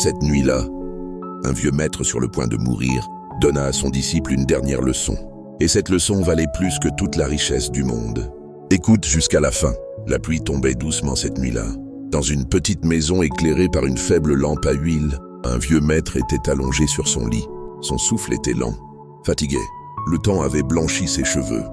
Cette nuit-là, un vieux maître sur le point de mourir donna à son disciple une dernière leçon. Et cette leçon valait plus que toute la richesse du monde. Écoute jusqu'à la fin. La pluie tombait doucement cette nuit-là. Dans une petite maison éclairée par une faible lampe à huile, un vieux maître était allongé sur son lit. Son souffle était lent, fatigué. Le temps avait blanchi ses cheveux,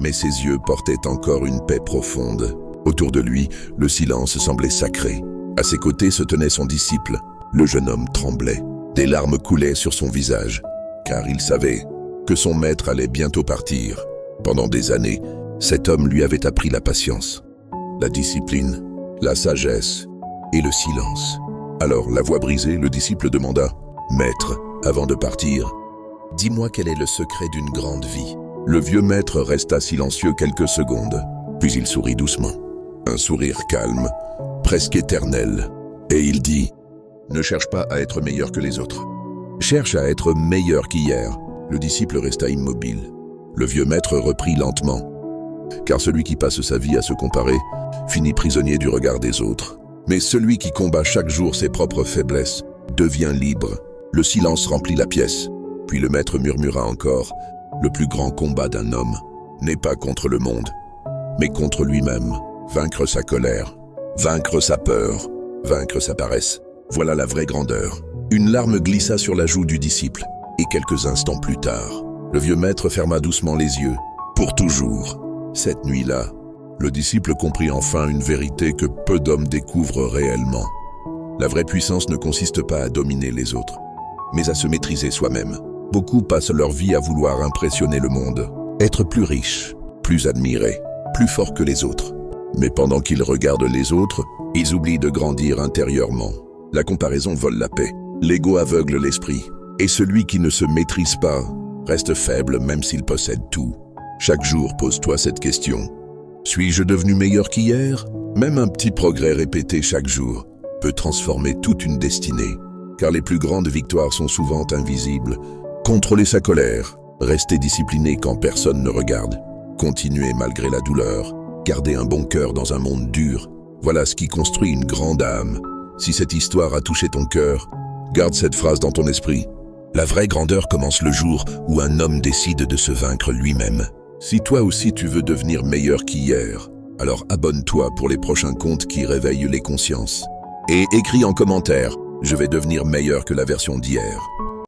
mais ses yeux portaient encore une paix profonde. Autour de lui, le silence semblait sacré. À ses côtés se tenait son disciple. Le jeune homme tremblait. Des larmes coulaient sur son visage, car il savait que son maître allait bientôt partir. Pendant des années, cet homme lui avait appris la patience, la discipline, la sagesse et le silence. Alors, la voix brisée, le disciple demanda « Maître, avant de partir, dis-moi quel est le secret d'une grande vie ?» Le vieux maître resta silencieux quelques secondes, puis il sourit doucement. Un sourire calme, presque éternel, et il dit « Ne cherche pas à être meilleur que les autres. Cherche à être meilleur qu'hier. » Le disciple resta immobile. Le vieux maître reprit lentement. Car celui qui passe sa vie à se comparer finit prisonnier du regard des autres. Mais celui qui combat chaque jour ses propres faiblesses devient libre. Le silence remplit la pièce. Puis le maître murmura encore « Le plus grand combat d'un homme n'est pas contre le monde, mais contre lui-même. Vaincre sa colère, vaincre sa peur, vaincre sa paresse. Voilà la vraie grandeur. » Une larme glissa sur la joue du disciple. Et quelques instants plus tard, le vieux maître ferma doucement les yeux. Pour toujours. Cette nuit-là, le disciple comprit enfin une vérité que peu d'hommes découvrent réellement. La vraie puissance ne consiste pas à dominer les autres, mais à se maîtriser soi-même. Beaucoup passent leur vie à vouloir impressionner le monde, être plus riche, plus admiré, plus fort que les autres. Mais pendant qu'ils regardent les autres, ils oublient de grandir intérieurement. La comparaison vole la paix, l'ego aveugle l'esprit, et celui qui ne se maîtrise pas reste faible même s'il possède tout. Chaque jour, pose-toi cette question. Suis-je devenu meilleur qu'hier? Même un petit progrès répété chaque jour peut transformer toute une destinée, car les plus grandes victoires sont souvent invisibles. Contrôler sa colère, rester discipliné quand personne ne regarde, continuer malgré la douleur, garder un bon cœur dans un monde dur, voilà ce qui construit une grande âme. Si cette histoire a touché ton cœur, garde cette phrase dans ton esprit. La vraie grandeur commence le jour où un homme décide de se vaincre lui-même. Si toi aussi tu veux devenir meilleur qu'hier, alors abonne-toi pour les prochains contes qui réveillent les consciences. Et écris en commentaire « Je vais devenir meilleur que la version d'hier ».